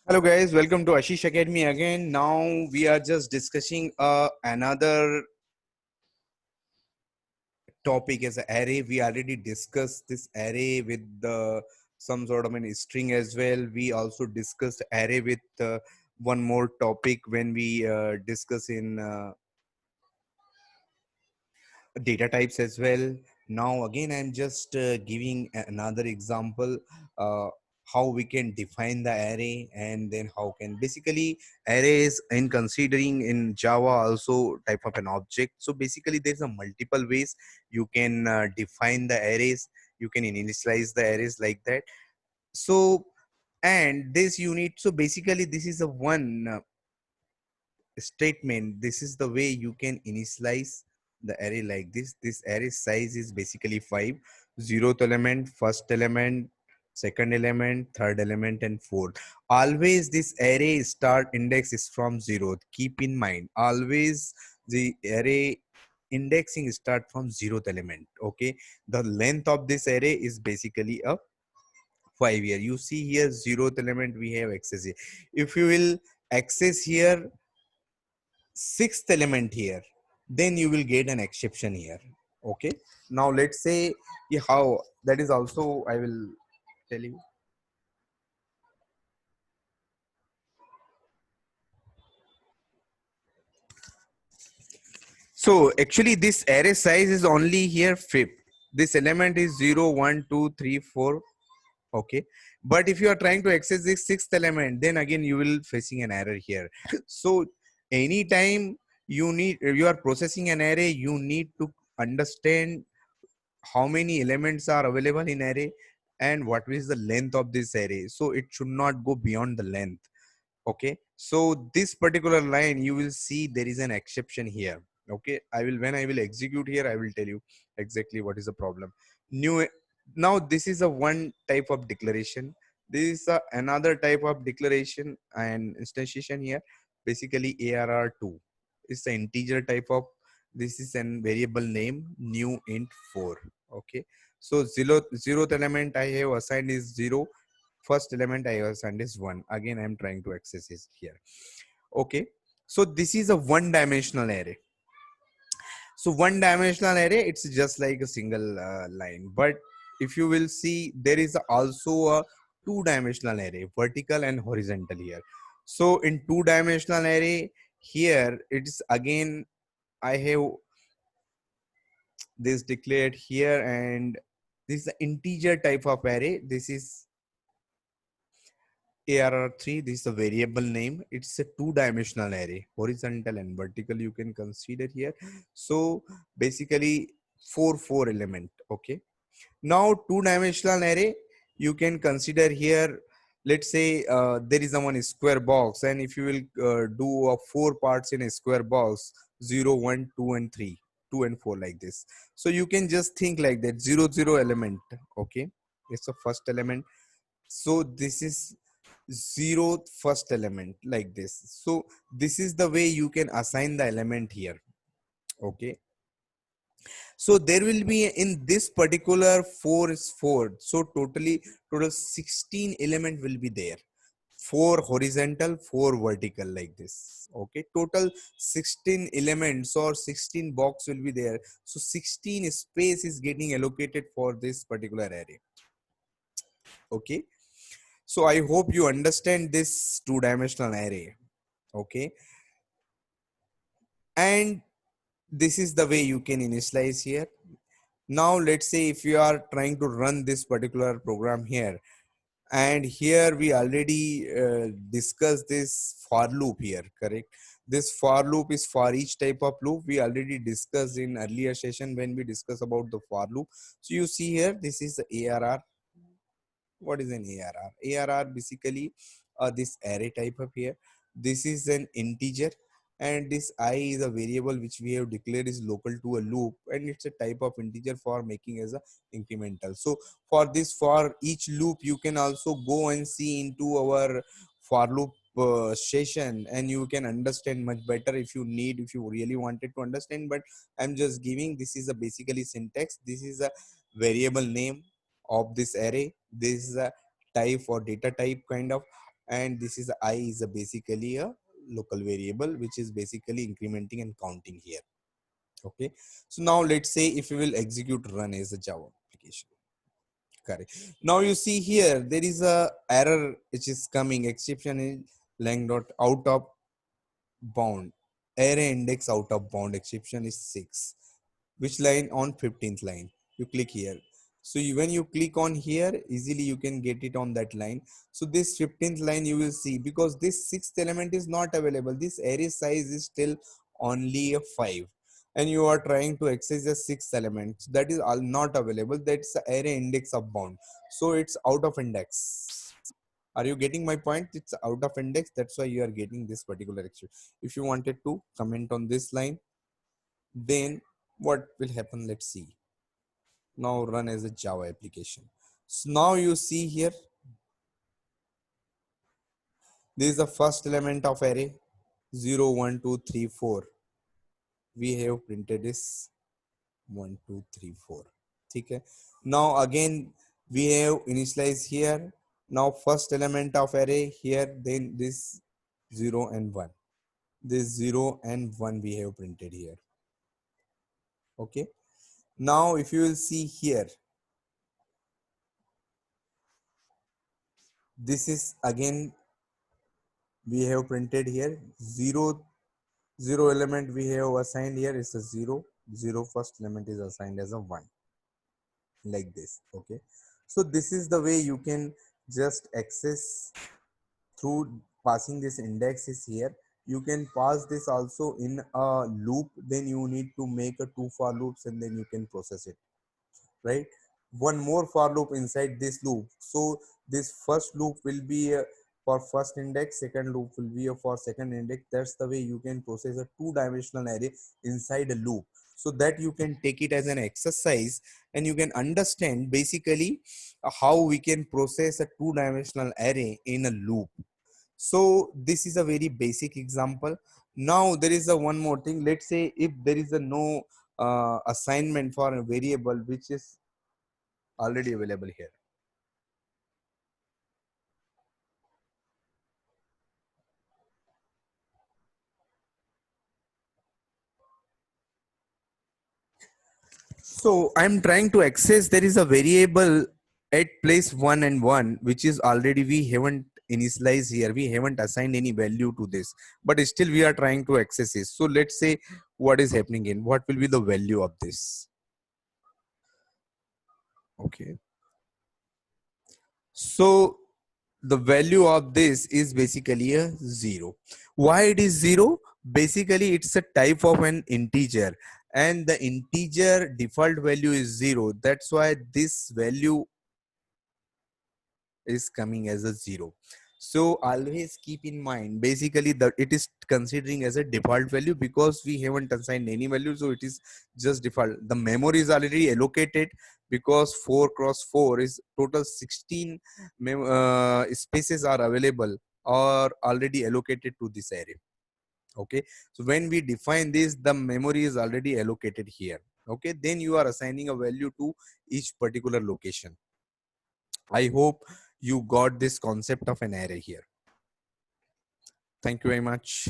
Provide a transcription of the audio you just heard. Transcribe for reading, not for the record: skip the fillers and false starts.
Hello guys, welcome to Ashish Academy again. Now we are just discussing another topic as an array. We already discussed this array with some sort of an string as well. We also discussed array with one more topic when we discuss in data types as well. Now again I'm just giving another example, how we can define the array, and then how can basically arrays in considering in Java also type of an object. So basically there's a multiple ways you can define the arrays. You can initialize the arrays like that. So and this unit, so basically this is a one statement. This is the way you can initialize the array like this array size is basically 5: zeroth element, first element, second element, third element, and fourth. Always this array start index is from 0th. Keep in mind, always the array indexing start from 0th element. Okay, the length of this array is basically a 5 here. You see here 0th element we have access here. If you will access here sixth element here, then you will get an exception here. Okay, now let's say how that is also I will tell you. So actually this array size is only here fifth. This element is 0 1 2 3 4. Okay, but if you are trying to access this sixth element, then again you will facing an error here. So anytime you are processing an array, you need to understand how many elements are available in array and what is the length of this array. So it should not go beyond the length. Okay, so this particular line you will see there is an exception here. Okay, I will, when I will execute here, I will tell you exactly what is the problem. New, now this is a one type of declaration. This is another type of declaration and instantiation here. Basically ARR2 is the integer type of, this is an variable name new int 4. Okay, so zeroth element I have assigned is 0. First element I have assigned is 1. Again I am trying to access is here. Okay, so this is a one dimensional array. So one dimensional array, it's just like a single line. But if you will see, there is also a two dimensional array, vertical and horizontal here. So in two dimensional array here, it's again I have this declared here, and this is the integer type of array. This is ARR3. This is a variable name. It's a two-dimensional array, horizontal and vertical. You can consider here. So basically, four element. Okay. Now two-dimensional array, you can consider here. Let's say there is a one square box, and if you will do four parts in a square box, 0, 1, 2, and 3, 2 and 4 like this. So you can just think like that: 0, 0 element. Okay, it's the first element. So this is zeroth first element like this. So this is the way you can assign the element here. Okay, so there will be in this particular 4 is 4, so total 16 element will be there. 4 horizontal, 4 vertical like this. Okay, total 16 elements or 16 box will be there. So 16 space is getting allocated for this particular array. Okay, so I hope you understand this two-dimensional array. Okay, and this is the way you can initialize here. Now let's say if you are trying to run this particular program here, and here we already discussed this for loop here, correct? This for loop is for each type of loop. We already discussed in earlier session when we discussed about the for loop. So you see here, this is the ARR. What is an ARR? ARR basically this array type of here. This is an integer, and this I is a variable which we have declared is local to a loop, and it's a type of integer for making as a incremental. So for this, for each loop, you can also go and see into our for loop session, and you can understand much better if you need, if you really wanted to understand. But I'm just giving, this is a basically syntax. This is a variable name of this array. This is a type or data type kind of. and this is I is a basically a local variable which is basically incrementing and counting here. Okay, so now let's say if we will execute run as a Java application. Correct. Now you see here there is a error which is coming, exception in lang dot out of bound, array index out of bound, exception is 6. Which line? On 15th line. You click here. So when you click on here, easily you can get it on that line. So this 15th line you will see, because this sixth element is not available, this array size is still only a 5, and you are trying to access the sixth element that is all not available, that's the array index of bound, so it's out of index. Are you getting my point? It's out of index, that's why you are getting this particular exception. If you wanted to comment on this line, then what will happen? Let's see. Now run as a Java application. So now you see here, this is the first element of array 0 1 2 3 4. We have printed this 1 2 3 4. Okay. Now again we have initialize here. Now first element of array here, then this 0 and 1. This 0 and 1 we have printed here. Okay. Now if you will see here, this is again we have printed here 0 element we have assigned here is a 0 first element is assigned as a 1, like this. Okay, so this is the way you can just access through passing this index is here. You can pass this also in a loop, then you need to make a 2 for loops and then you can process it, right? One more for loop inside this loop. So this first loop will be for first index, second loop will be for second index. That's the way you can process a two-dimensional array inside a loop, so that you can take it as an exercise and you can understand basically how we can process a two-dimensional array in a loop. So this is a very basic example. Now there is a one more thing. Let's say if there is a no assignment for a variable which is already available here. So I'm trying to access, there is a variable at place 1 and 1 which is already we haven't initialized here, we haven't assigned any value to this, but still we are trying to access it. So let's say what is happening in, what will be the value of this. Okay, so the value of this is basically a 0. Why it is 0? Basically it's a type of an integer, and the integer default value is 0. That's why this value is coming as a 0. So always keep in mind basically that it is considering as a default value because we haven't assigned any value, so it is just default. The memory is already allocated because 4 cross 4 is total 16 spaces are available or already allocated to this array. Okay, so when we define this, the memory is already allocated here. Okay, then you are assigning a value to each particular location. I hope you got this concept of an array here. Thank you very much.